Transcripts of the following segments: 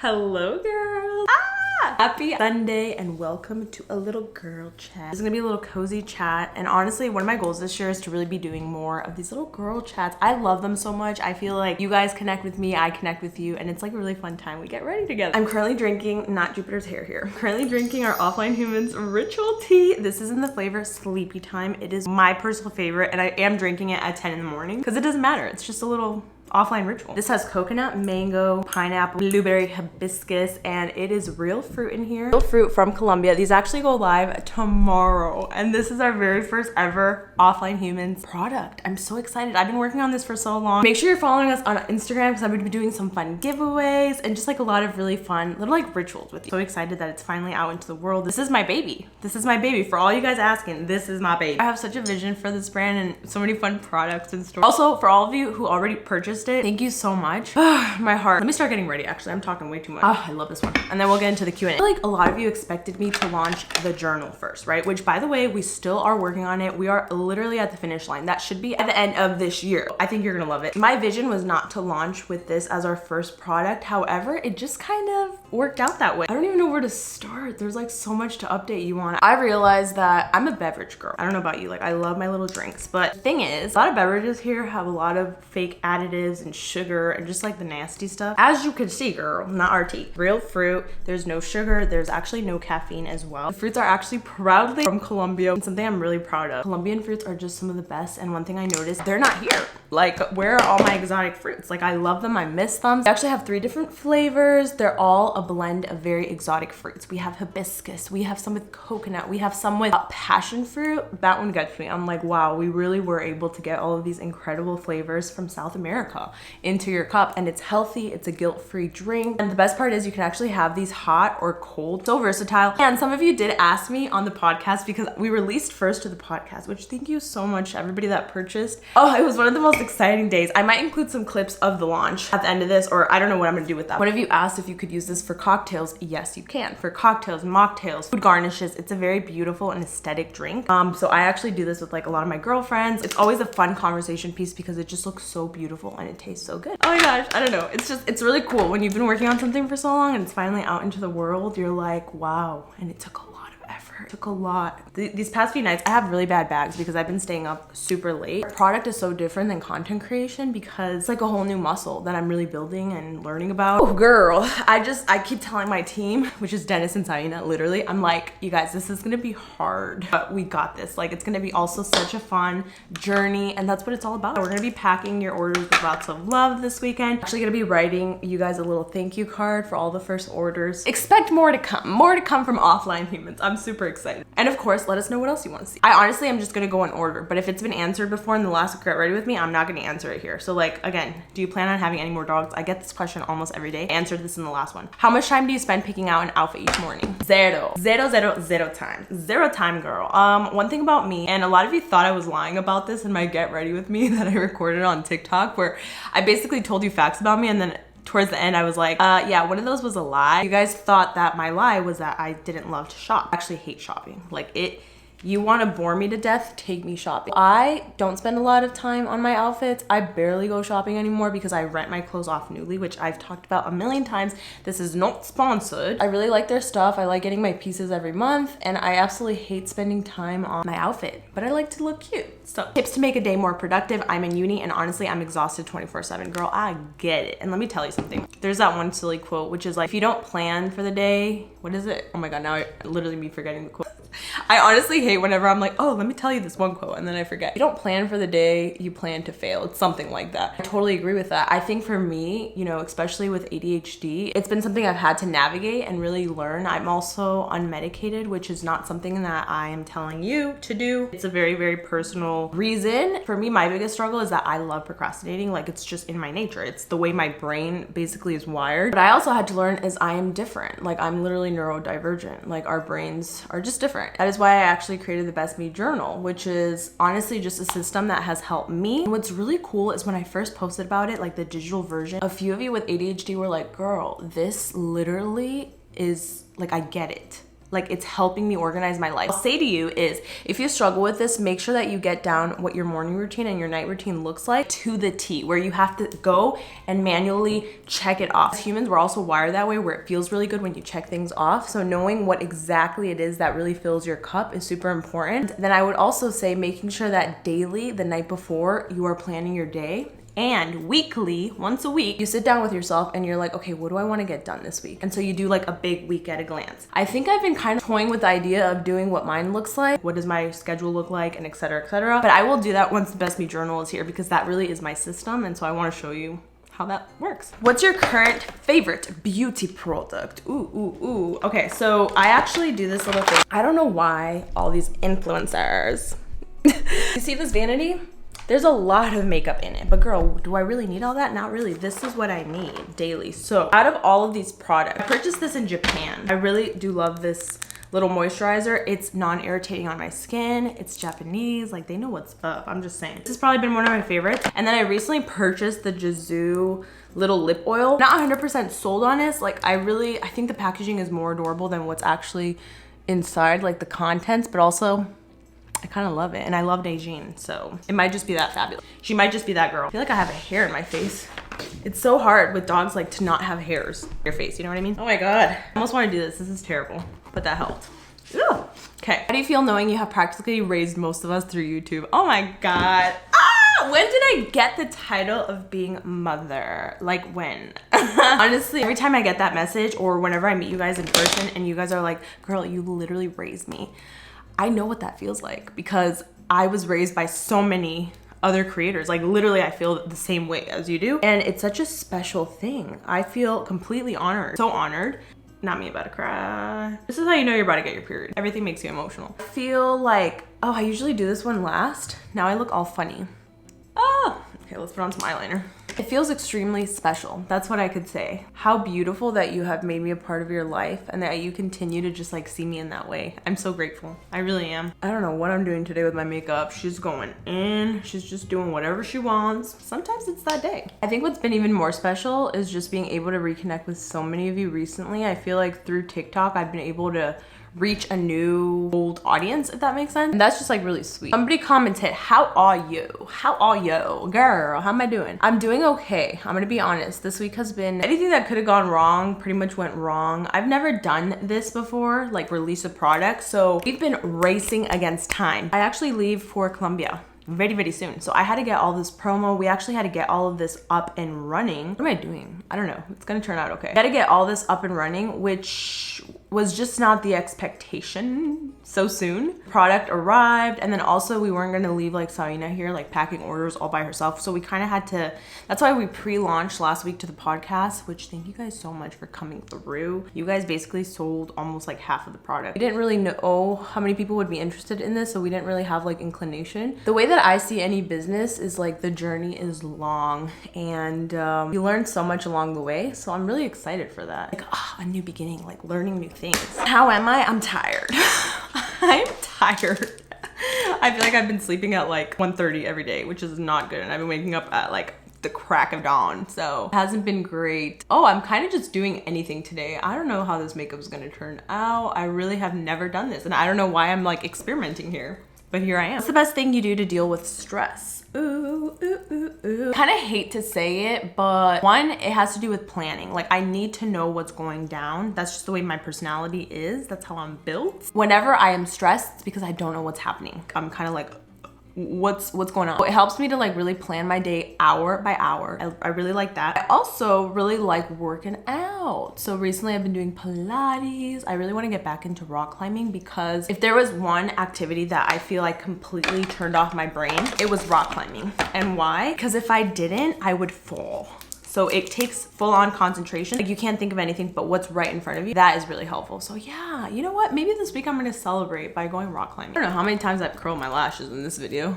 Hello, girls. Happy Sunday and welcome to a little girl chat. This is gonna be a little cozy chat, and honestly, one of my goals this year is to really be doing more of these little girl chats. I love them so much. I feel like you guys connect with me, I connect with you, and it's like a really fun time. We get ready together. I'm currently drinking, not Jupiter's hair here. I'm currently drinking our Offline Humans ritual tea. This is in the flavor Sleepy Time. It is my personal favorite, and I am drinking it at 10 in the morning because it doesn't matter. It's just a little offline ritual. This has coconut, mango, pineapple, blueberry, hibiscus, and it is real fruit in here. Real fruit from Colombia. These actually go live tomorrow, and this is our very first ever Offline Humans product. I'm so excited. I've been working on this for so long. Make sure you're following us on Instagram because I'm going to be doing some fun giveaways and just like a lot of really fun little like rituals with you. So excited that it's finally out into the world. This is my baby. This is my baby. For all you guys asking, this is my baby. I have such a vision for this brand and so many fun products in store. Also, for all of you who already purchased it, thank you so much. My heart. Let me start getting ready. Actually, I'm talking way too much. I love this one. And then we'll get into the Q&A. I feel like a lot of you expected me to launch the journal first, right? Which, by the way, we still are working on it. We are literally at the finish line. That should be at the end of this year. I think you're gonna love it. My vision was not to launch with this as our first product. However, it just kind of worked out that way. I don't even know where to start. There's like so much to update you on. I realized that I'm a beverage girl. I don't know about you. Like, I love my little drinks. But the thing is, a lot of beverages here have a lot of fake additives and sugar and just like the nasty stuff. As you can see, girl, not our tea. Real fruit. There's no sugar. There's actually no caffeine as well. The fruits are actually proudly from Colombia. It's something I'm really proud of. Colombian fruits are just some of the best. And one thing I noticed, they're not here. Like, where are all my exotic fruits? Like, I love them. I miss them. They actually have 3 different flavors. They're all a blend of very exotic fruits. We have hibiscus. We have some with coconut. We have some with passion fruit. That one gets me. I'm like, wow, we really were able to get all of these incredible flavors from South America into your cup, and it's healthy. It's a guilt-free drink. And the best part is you can actually have these hot or cold. So versatile. And some of you did ask me on the podcast because we released first to the podcast, which thank you so much, everybody that purchased. Oh, it was one of the most exciting days. I might include some clips of the launch at the end of this, or I don't know what I'm gonna do with that. One of you asked if you could use this for cocktails. Yes, you can. For cocktails, mocktails, food garnishes. It's a very beautiful and aesthetic drink. So I actually do this with like a lot of my girlfriends. It's always a fun conversation piece because it just looks so beautiful and it tastes so good. Oh my gosh, I don't know. It's really cool when you've been working on something for so long and it's finally out into the world. You're like, wow. And it took a lot of effort. It took a lot. These past few nights, I have really bad bags because I've been staying up super late. Our product is so different than content creation because it's like a whole new muscle that I'm really building and learning about. Oh girl, I keep telling my team, which is Dennis and Saina, literally, I'm like, you guys, this is gonna be hard, but we got this. Like, it's gonna be also such a fun journey, and that's what it's all about. We're gonna be packing your orders with lots of love this weekend. Actually gonna be writing you guys a little thank you card for all the first orders. Expect more to come from Offline Humans. I'm super excited. And of course, let us know what else you want to see. I honestly am just gonna go in order, but if it's been answered before in the last Get Ready With Me, I'm not gonna answer it here. So like, again, do you plan on having any more dogs? I get this question almost every day. I answered this in the last one. How much time do you spend picking out an outfit each morning? Zero time. Zero time, girl. One thing about me, and a lot of you thought I was lying about this in my Get Ready With Me that I recorded on TikTok, where I basically told you facts about me and then towards the end, I was like, yeah, one of those was a lie. You guys thought that my lie was that I didn't love to shop. I actually hate shopping. Like, you want to bore me to death, take me shopping. I don't spend a lot of time on my outfits. I barely go shopping anymore because I rent my clothes off Newly, which I've talked about a million times. This is not sponsored. I really like their stuff. I like getting my pieces every month, and I absolutely hate spending time on my outfit, but I like to look cute. So tips to make a day more productive. I'm in uni, and honestly, I'm exhausted 24/7. Girl, I get it. And let me tell you something. There's that one silly quote, which is like, if you don't plan for the day, what is it? Oh my God, now I literally be forgetting the quote. I honestly hate whenever I'm like, oh, let me tell you this one quote, and then I forget. You don't plan for the day, you plan to fail. It's something like that. I totally agree with that. I think for me, you know, especially with ADHD, it's been something I've had to navigate and really learn. I'm also unmedicated, which is not something that I am telling you to do. It's a very, very personal reason. For me, my biggest struggle is that I love procrastinating. Like, it's just in my nature. It's the way my brain basically is wired. But I also had to learn is I am different. Like, I'm literally neurodivergent. Like, our brains are just different. That is why I actually created the Best Me Journal, which is honestly just a system that has helped me. And what's really cool is when I first posted about it, like the digital version, a few of you with ADHD were like, girl, this literally is like, I get it. Like, it's helping me organize my life. I'll say to you is, if you struggle with this, make sure that you get down what your morning routine and your night routine looks like to the T, where you have to go and manually check it off. As humans, we're also wired that way, where it feels really good when you check things off. So knowing what exactly it is that really fills your cup is super important. Then I would also say making sure that daily, the night before, you are planning your day. And weekly, once a week, you sit down with yourself and you're like, okay, what do I want to get done this week? And so you do like a big week at a glance. I think I've been kind of toying with the idea of doing what mine looks like. What does my schedule look like, and et cetera, et cetera. But I will do that once the Best Me Journal is here, because that really is my system. And so I want to show you how that works. What's your current favorite beauty product? Ooh. Okay, so I actually do this little thing. I don't know why all these influencers. You see this vanity? There's a lot of makeup in it, but girl, do I really need all that? Not really. This is what I need daily. So out of all of these products, I purchased this in Japan. I really do love this little moisturizer. It's non-irritating on my skin. It's Japanese, like they know what's up. I'm just saying. This has probably been one of my favorites. And then I recently purchased the Jizu little lip oil. Not 100% sold on this. Like I think the packaging is more adorable than what's actually inside, like the contents, but also I kind of love it, and I love Najin, so it might just be that fabulous. She might just be that girl. I feel like I have a hair in my face. It's so hard with dogs, like, to not have hairs in your face, you know what I mean? Oh my God. I almost want to do this. This is terrible, but that helped. Ooh. Okay. How do you feel knowing you have practically raised most of us through YouTube? Oh my God. When did I get the title of being mother? Like when? Honestly, every time I get that message, or whenever I meet you guys in person and you guys are like, girl, you literally raised me, I know what that feels like, because I was raised by so many other creators. Like literally I feel the same way as you do. And it's such a special thing. I feel completely honored. So honored. Not me about to cry. This is how you know you're about to get your period. Everything makes you emotional. I feel like, oh, I usually do this one last. Now I look all funny. Oh, okay, let's put on some eyeliner. It feels extremely special. That's what I could say. How beautiful that you have made me a part of your life, and that you continue to just like see me in that way. I'm so grateful. I really am. I don't know what I'm doing today with my makeup. She's going in. She's just doing whatever she wants. Sometimes it's that day. I think what's been even more special is just being able to reconnect with so many of you recently. I feel like through TikTok, I've been able to reach a new old audience, if that makes sense. And that's just like really sweet. Somebody commented, how are you? How are you? Girl, how am I doing? I'm doing okay. I'm gonna be honest. This week has been, anything that could have gone wrong pretty much went wrong. I've never done this before, like release a product. So we've been racing against time. I actually leave for Colombia very soon. So I had to get all this promo. We actually had to get all of this up and running. What am I doing? I don't know. It's gonna turn out okay. I had to get all this up and running, which was just not the expectation so soon. Product arrived, and then also we weren't gonna leave like Sarina here, like packing orders all by herself. So we kind of had to, that's why we pre-launched last week to the podcast, which thank you guys so much for coming through. You guys basically sold almost like half of the product. We didn't really know how many people would be interested in this, so we didn't really have like inclination. The way that I see any business is like the journey is long, and you learn so much along the way. So I'm really excited for that. Like, a new beginning, like learning new things. How am I? I'm tired. I'm tired. I feel like I've been sleeping at like 1:30 every day, which is not good. And I've been waking up at like the crack of dawn. So it hasn't been great. Oh, I'm kind of just doing anything today. I don't know how this makeup is going to turn out. I really have never done this. And I don't know why I'm like experimenting here, but here I am. What's the best thing you do to deal with stress? Kind of hate to say it, but one, it has to do with planning. Like I need to know what's going down. That's just the way my personality is. That's how I'm built. Whenever I am stressed, it's because I don't know what's happening. I'm kind of like, what's going on? It helps me to like really plan my day hour by hour. I really like that. I also really like working out. So recently I've been doing Pilates. I really want to get back into rock climbing, because if there was one activity that I feel like completely turned off my brain, it was rock climbing. And why? Because if I didn't, I would fall. So it takes full-on concentration. Like you can't think of anything but what's right in front of you. That is really helpful. So yeah, you know what? Maybe this week I'm gonna celebrate by going rock climbing. I don't know how many times I've curled my lashes in this video.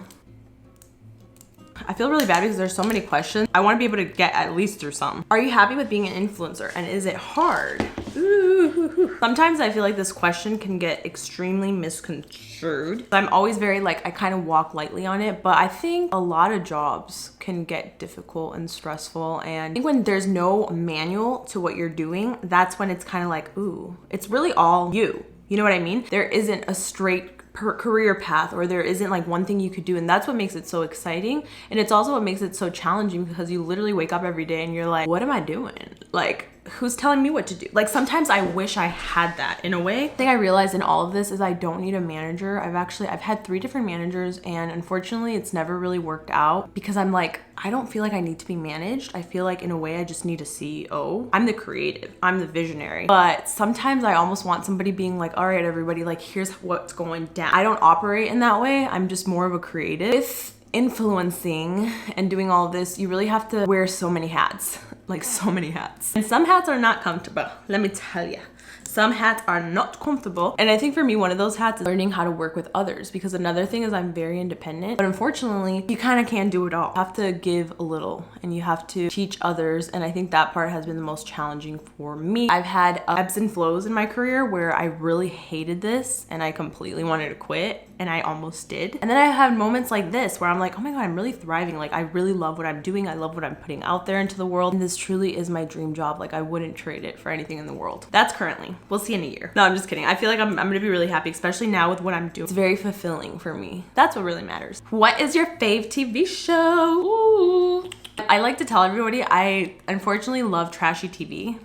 I feel really bad because there's so many questions. I want to be able to get at least through some. Are you happy with being an influencer, and is it hard? Ooh. Sometimes I feel like this question can get extremely misconstrued. I'm always very like, I kind of walk lightly on it, but I think a lot of jobs can get difficult and stressful. And I think when there's no manual to what you're doing, that's when it's kind of like, ooh, it's really all you. You know what I mean? There isn't a straight career path, or there isn't like one thing you could do, and that's what makes it so exciting. And it's also what makes it so challenging, because you literally wake up every day and you're like, what am I doing? Like, who's telling me what to do? Like, sometimes I wish I had that in a way. The thing I realized in all of this is I don't need a manager. I've had 3 different managers, and unfortunately it's never really worked out, because I'm like, I don't feel like I need to be managed. I feel like in a way I just need a CEO. I'm the creative, I'm the visionary, but sometimes I almost want somebody being like, all right, everybody, like, here's what's going down. I don't operate in that way. I'm just more of a creative. With influencing and doing all of this, you really have to wear so many hats, like so many hats. And some hats are not comfortable, let me tell you. Some hats are not comfortable. And I think for me, one of those hats is learning how to work with others, because another thing is I'm very independent, but unfortunately you kind of can't do it all. You have to give a little and you have to teach others. And I think that part has been the most challenging for me. I've had ebbs and flows in my career where I really hated this and I completely wanted to quit, and I almost did. And then I had moments like this where I'm like, oh my God, I'm really thriving. Like, I really love what I'm doing. I love what I'm putting out there into the world. And this truly is my dream job. Like, I wouldn't trade it for anything in the world. That's currently. We'll see in a year. No, I'm just kidding. I feel like I'm gonna be really happy, especially now with what I'm doing. It's very fulfilling for me. That's what really matters. What is your fave TV show? Ooh. I like to tell everybody I unfortunately love trashy TV.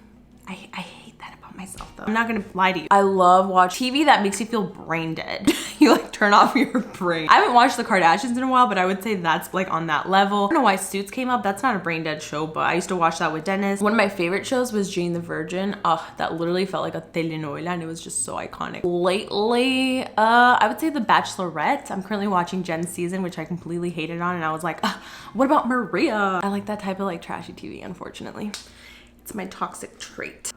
I hate that about myself though. I'm not gonna lie to you. I love watching TV that makes you feel brain dead. You like turn off your brain. I haven't watched the Kardashians in a while, but I would say that's like on that level. I don't know why Suits came up. That's not a brain dead show, but I used to watch that with Dennis. One of my favorite shows was Jane the Virgin. That literally felt like a telenovela, and it was just so iconic. Lately, I would say The Bachelorette. I'm currently watching Jen's season, which I completely hated on, and I was like, what about Maria? I like that type of like trashy TV, unfortunately. It's my toxic trait.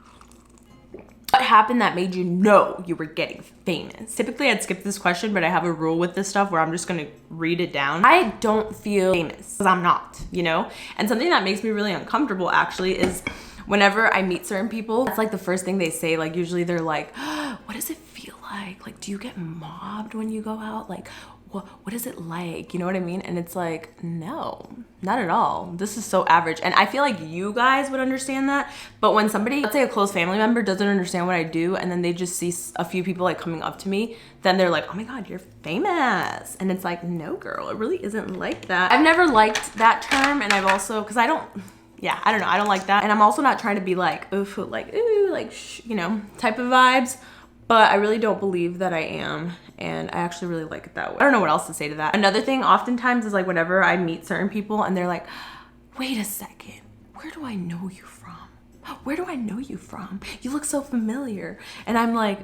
What happened that made you know you were getting famous? Typically I'd skip this question, but I have a rule with this stuff where I'm just gonna read it down. I don't feel famous because I'm not, you know? And something that makes me really uncomfortable actually is whenever I meet certain people, that's like the first thing they say. Like usually they're like, what does it feel like? Like, do you get mobbed when you go out? Like, what is it like? You know what I mean? And it's like, no, not at all. This is so average. And I feel like you guys would understand that. But when somebody, let's say a close family member doesn't understand what I do, and then they just see a few people like coming up to me, then they're like, oh my God, you're famous. And it's like, no girl, it really isn't like that. I've never liked that term. And I've also, cause I don't know. I don't like that. And I'm also not trying to be like, oof, like, ooh, like, you know, type of vibes. But I really don't believe that I am, and I actually really like it that way. I don't know what else to say to that. Another thing oftentimes is like whenever I meet certain people and they're like, wait a second, where do I know you from? Where do I know you from? You look so familiar. And I'm like,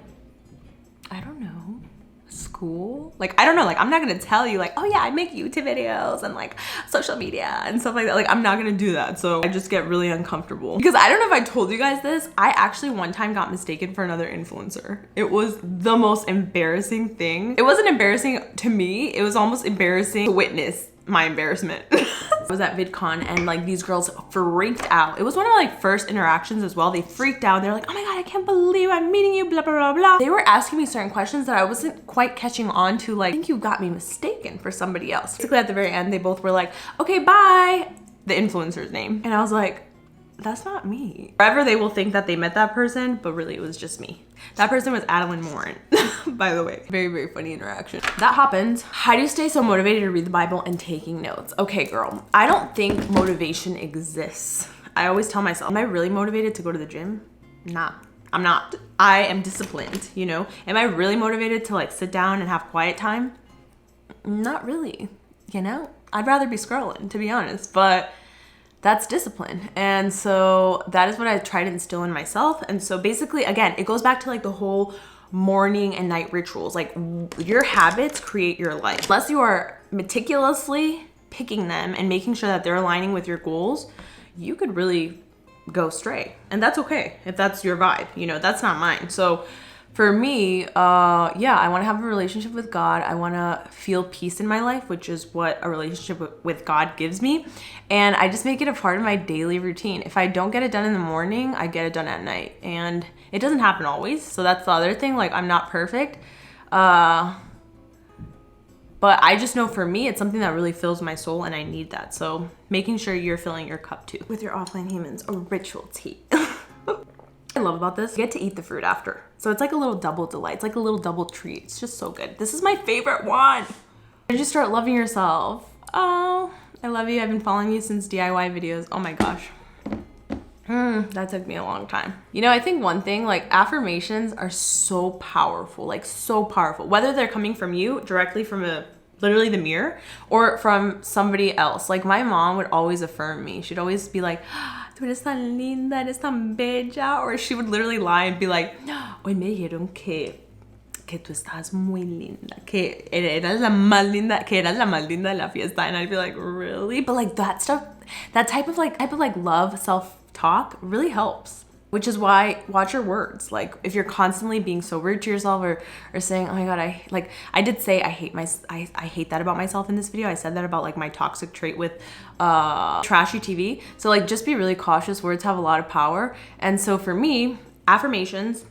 I don't know. School? Like, I don't know, like I'm not gonna tell you like, oh yeah, I make YouTube videos and like social media and stuff like that. Like I'm not gonna do that. So I just get really uncomfortable because I don't know if I told you guys this. I actually one time got mistaken for another influencer. It was the most embarrassing thing. It wasn't embarrassing to me. It was almost embarrassing to witness my embarrassment. I was at VidCon and like these girls freaked out. It was one of my like first interactions as well. They freaked out. They're like, oh my God, I can't believe I'm meeting you, blah, blah, blah, blah. They were asking me certain questions that I wasn't quite catching on to. Like, I think you got me mistaken for somebody else. Basically at the very end, they both were like, okay, bye. The influencer's name. And I was like, that's not me. Forever they will think that they met that person, but really it was just me. That person was Adeline Morin, by the way. Very, very funny interaction. That happened. How do you stay so motivated to read the Bible and taking notes? Okay, girl, I don't think motivation exists. I always tell myself, am I really motivated to go to the gym? Nah, I'm not. I am disciplined, you know? Am I really motivated to like sit down and have quiet time? Not really, you know? I'd rather be scrolling, to be honest, but that's discipline. And so that is what I try to instill in myself. And so basically, again, it goes back to like the whole morning and night rituals. Like your habits create your life. Unless you are meticulously picking them and making sure that they're aligning with your goals, you could really go astray. And that's okay if that's your vibe, you know, that's not mine. So for me, yeah, I want to have a relationship with God. I want to feel peace in my life, which is what a relationship with God gives me. And I just make it a part of my daily routine. If I don't get it done in the morning, I get it done at night. And it doesn't happen always. So that's the other thing. Like, I'm not perfect. But I just know for me, it's something that really fills my soul and I need that. So making sure you're filling your cup too with your offline humans, a ritual tea. I love about this, you get to eat the fruit after. So it's like a little double delight. It's like a little double treat. It's just so good. This is my favorite one. Did you start loving yourself? Oh, I love you. I've been following you since DIY videos. Oh my gosh. That took me a long time. You know, I think one thing, like affirmations are so powerful, like so powerful, whether they're coming from you directly from literally the mirror or from somebody else. Like my mom would always affirm me. She'd always be like, tú eres tan linda, eres tan bella. Or she would literally lie and be like, hoy me dijeron que tú estás muy linda, que eras la más linda, que eras la más linda de la fiesta. And I'd be like, really? But like that stuff, that type of love, self-talk really helps. Which is why watch your words. Like if you're constantly being so rude to yourself or saying, oh my God, I did say I hate that about myself in this video. I said that about like my toxic trait with trashy TV. So like just be really cautious. Words have a lot of power. And so for me, affirmations,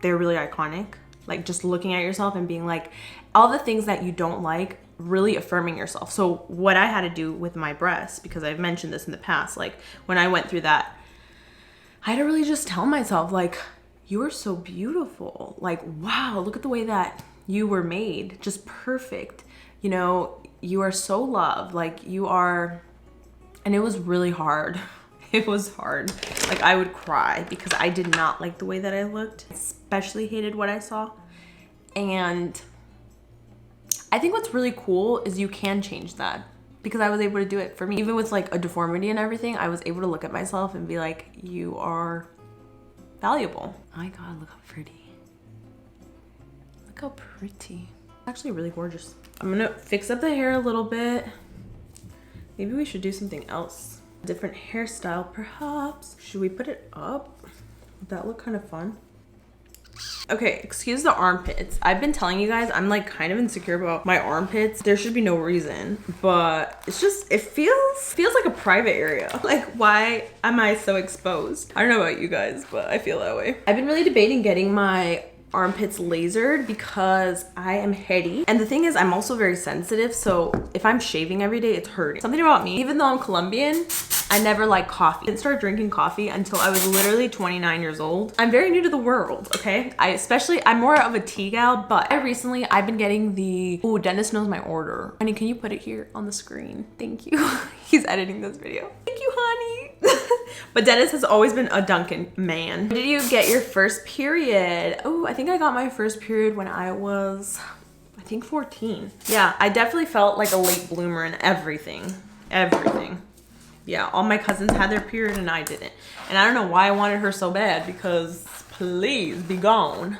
they're really iconic. Like just looking at yourself and being like, all the things that you don't like, really affirming yourself. So what I had to do with my breasts, because I've mentioned this in the past, like when I went through that, I had to really just tell myself like, you are so beautiful. Like, wow, look at the way that you were made, just perfect. You know, you are so loved, like you are, and it was really hard. It was hard. Like I would cry because I did not like the way that I looked, especially hated what I saw. And I think what's really cool is you can change that. Because I was able to do it for me. Even with like a deformity and everything, I was able to look at myself and be like, you are valuable. Oh my God, look how pretty. Look how pretty. Actually really gorgeous. I'm gonna fix up the hair a little bit. Maybe we should do something else. Different hairstyle perhaps. Should we put it up? Would that look kind of fun? Okay, excuse the armpits. I've been telling you guys I'm like kind of insecure about my armpits. There should be no reason, but it's just, it feels like a private area. Like why am I so exposed? I don't know about you guys, but I feel that way. I've been really debating getting my armpits lasered because I am heady. And the thing is, I'm also very sensitive. So if I'm shaving every day, it's hurting. Something about me, even though I'm Colombian, I never liked coffee. I didn't start drinking coffee until I was literally 29 years old. I'm very new to the world, okay? I'm more of a tea gal, but I've been getting ooh, Dennis knows my order. Honey, can you put it here on the screen? Thank you. He's editing this video. Thank you, honey. But Dennis has always been a Dunkin' man. Did you get your first period? Oh, I think I got my first period when I was, I think 14. Yeah, I definitely felt like a late bloomer in everything. Everything. Yeah, all my cousins had their period and I didn't. And I don't know why I wanted her so bad because please be gone.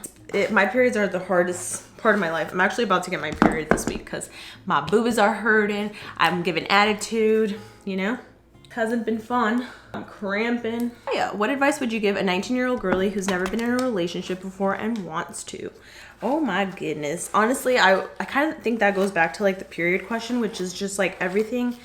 My periods are the hardest part of my life. I'm actually about to get my period this week because my boobs are hurting. I'm giving attitude, you know? Hasn't been fun. I'm cramping. Oh yeah, what advice would you give a 19-year-old girly who's never been in a relationship before and wants to? Oh my goodness. Honestly, I kind of think that goes back to like the period question, which is just like everything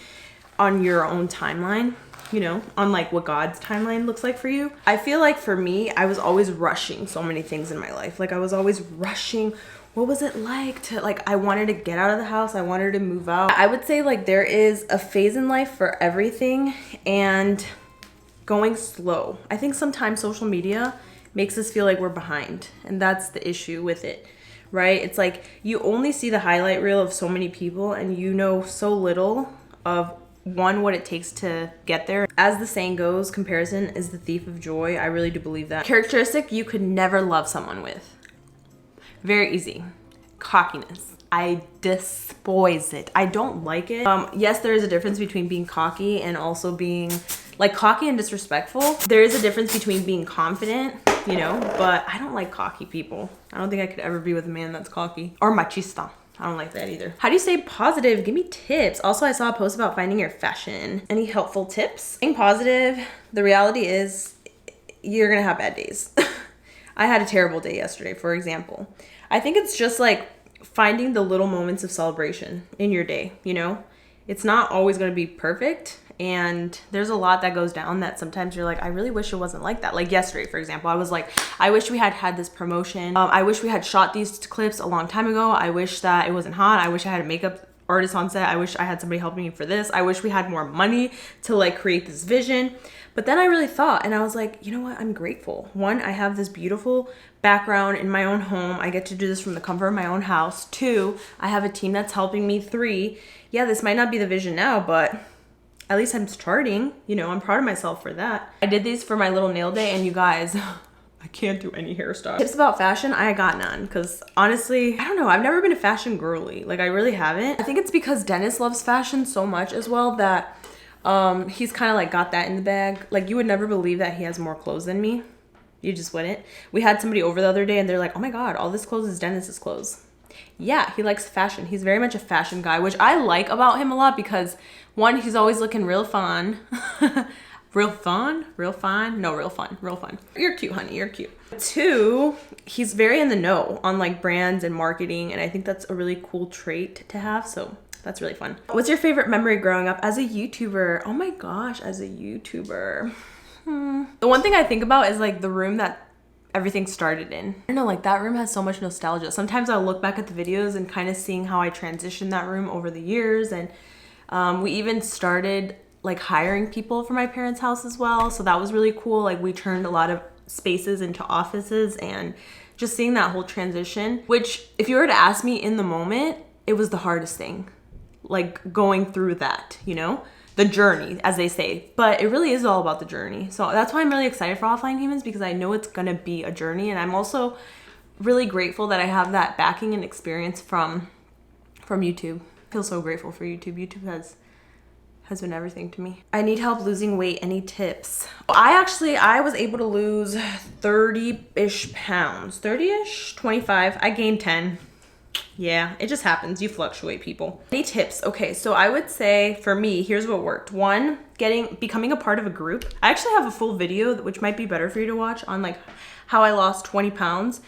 on your own timeline, you know, on like what God's timeline looks like for you. I feel like for me, I was always rushing so many things in my life. Like I was always rushing. What was it like to I wanted to get out of the house. I wanted to move out. I would say like there is a phase in life for everything and going slow. I think sometimes social media makes us feel like we're behind and that's the issue with it, right? It's like you only see the highlight reel of so many people and you know so little of what it takes to get there. As the saying goes, comparison is the thief of joy. I really do believe that. Characteristic you could never love someone with. Very easy. Cockiness. I despise it. I don't like it. Yes, there is a difference between being cocky and also being like cocky and disrespectful. There is a difference between being confident, you know, but I don't like cocky people. I don't think I could ever be with a man that's cocky or machista. I don't like that either. How do you stay positive? Give me tips. Also, I saw a post about finding your fashion. Any helpful tips? Being positive, the reality is you're gonna have bad days. I had a terrible day yesterday, for example. I think it's just like finding the little moments of celebration in your day, you know? It's not always gonna be perfect. And there's a lot that goes down that sometimes you're like, I really wish it wasn't like that. Like yesterday, for example, I was like, I wish we had this promotion. I wish we had shot these clips a long time ago. I wish that it wasn't hot. I wish I had a makeup artist on set. I wish I had somebody helping me for this. I wish we had more money to like create this vision. But then I really thought, and I was like, you know what? I'm grateful. One, I have this beautiful background in my own home. I get to do this from the comfort of my own house. Two, I have a team that's helping me. Three, yeah, this might not be the vision now, but at least I'm starting. You know, I'm proud of myself for that. I did these for my little nail day, and you guys, I can't do any hairstyle. Tips about fashion, I got none, because honestly, I don't know, I've never been a fashion girly. Like, I really haven't. I think it's because Dennis loves fashion so much as well that he's kind of like got that in the bag. Like, you would never believe that he has more clothes than me. You just wouldn't. We had somebody over the other day and they're like, oh my God, all this clothes is Dennis's clothes. Yeah, he likes fashion. He's very much a fashion guy, which I like about him a lot because one, he's always looking real fun. Real fun? Real fine? No, real fun. Real fun. You're cute, honey. You're cute. Two, he's very in the know on like brands and marketing. And I think that's a really cool trait to have. So that's really fun. What's your favorite memory growing up as a YouTuber? Oh my gosh, as a YouTuber. The one thing I think about is like the room that everything started in. I don't know, like that room has so much nostalgia. Sometimes I'll look back at the videos and kind of seeing how I transitioned that room over the years. And we even started like hiring people for my parents' house as well. So that was really cool. Like we turned a lot of spaces into offices and just seeing that whole transition, which if you were to ask me in the moment, it was the hardest thing, like going through that, you know, the journey, as they say, but it really is all about the journey. So that's why I'm really excited for Offline Humans, because I know it's gonna be a journey. And I'm also really grateful that I have that backing and experience from YouTube. I feel so grateful for YouTube. YouTube has been everything to me. I need help losing weight. Any tips? I was able to lose 30-ish pounds. 30-ish? 25. I gained 10. Yeah, it just happens. You fluctuate, people. Any tips? Okay, so I would say for me, here's what worked. One, becoming a part of a group. I actually have a full video, which might be better for you to watch, on like how I lost 20 pounds.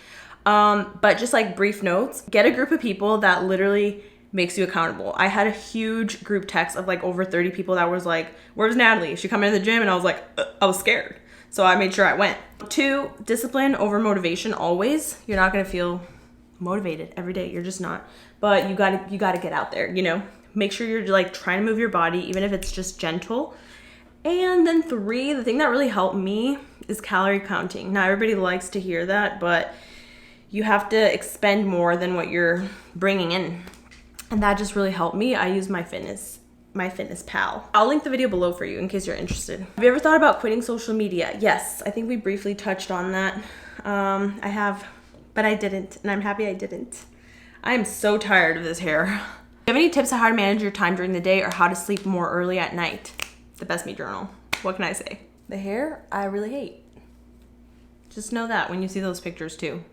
But just like brief notes. Get a group of people that literally makes you accountable. I had a huge group text of like over 30 people that was like, where's Natalie? Is she coming to the gym? And I was like, I was scared. So I made sure I went. Two, discipline over motivation always. You're not gonna feel motivated every day. You're just not. But you gotta get out there, you know? Make sure you're like trying to move your body, even if it's just gentle. And then three, the thing that really helped me is calorie counting. Now everybody likes to hear that, but you have to expend more than what you're bringing in. And that just really helped me. I use my fitness pal. I'll link the video below for you in case you're interested. Have you ever thought about quitting social media? Yes, I think we briefly touched on that. I have, but I didn't, and I'm happy I didn't. I am so tired of this hair. Do you have any tips on how to manage your time during the day or how to sleep more early at night? The Best Me Journal. What can I say? The hair, I really hate. Just know that when you see those pictures too.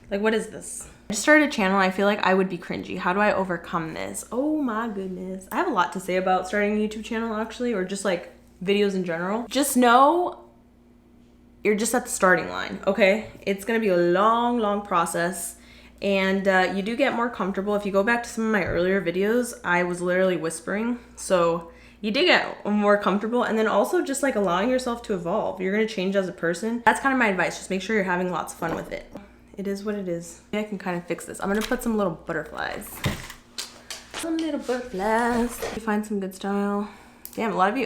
Like, what is this? I just started a channel. I feel like I would be cringy. How do I overcome this? Oh my goodness. I have a lot to say about starting a YouTube channel actually, or just like videos in general. Just know you're just at the starting line, okay? It's gonna be a long, long process. And you do get more comfortable. If you go back to some of my earlier videos, I was literally whispering. So you did get more comfortable, and then also just like allowing yourself to evolve. You're gonna change as a person. That's kind of my advice. Just make sure you're having lots of fun with it. It is what it is. Maybe I can kind of fix this. I'm gonna put some little butterflies. Some little butterflies. You find some good style. Damn, a lot of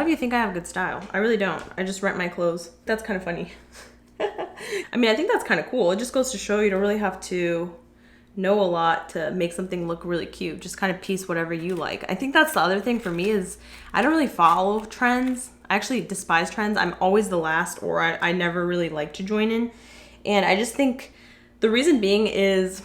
you think I have good style. I really don't. I just rent my clothes. That's kind of funny. I mean, I think that's kind of cool. It just goes to show you don't really have to know a lot to make something look really cute. Just kind of piece whatever you like. I think that's the other thing for me is I don't really follow trends. I actually despise trends. I'm always the last, or I never really like to join in. And I just think the reason being is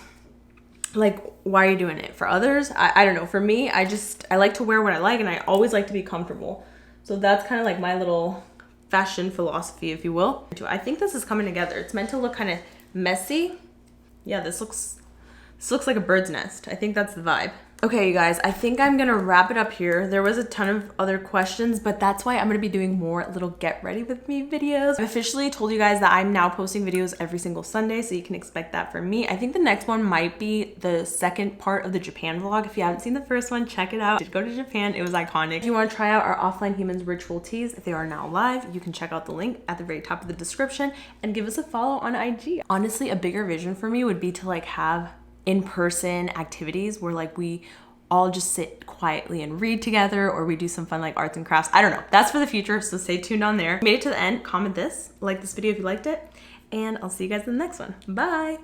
like, why are you doing it? For others, I don't know. For me, I like to wear what I like, and I always like to be comfortable. So that's kind of like my little fashion philosophy, if you will. I think this is coming together. It's meant to look kind of messy. Yeah, this looks like a bird's nest. I think that's the vibe. Okay, you guys, I think I'm gonna wrap it up here. There was a ton of other questions, but that's why I'm gonna be doing more little get ready with me videos. I've officially told you guys that I'm now posting videos every single Sunday, so you can expect that from me. I think the next one might be the second part of the Japan vlog. If you haven't seen the first one, check it out. I did go to Japan, it was iconic. If you wanna try out our Offline Humans ritual teas, they are now live. You can check out the link at the very top of the description and give us a follow on IG. Honestly, a bigger vision for me would be to like have in-person activities where like we all just sit quietly and read together, or we do some fun like arts and crafts. I don't know. That's for the future, so stay tuned on there. If you made it to the end, comment this, like this video if you liked it, and I'll see you guys in the next one. Bye.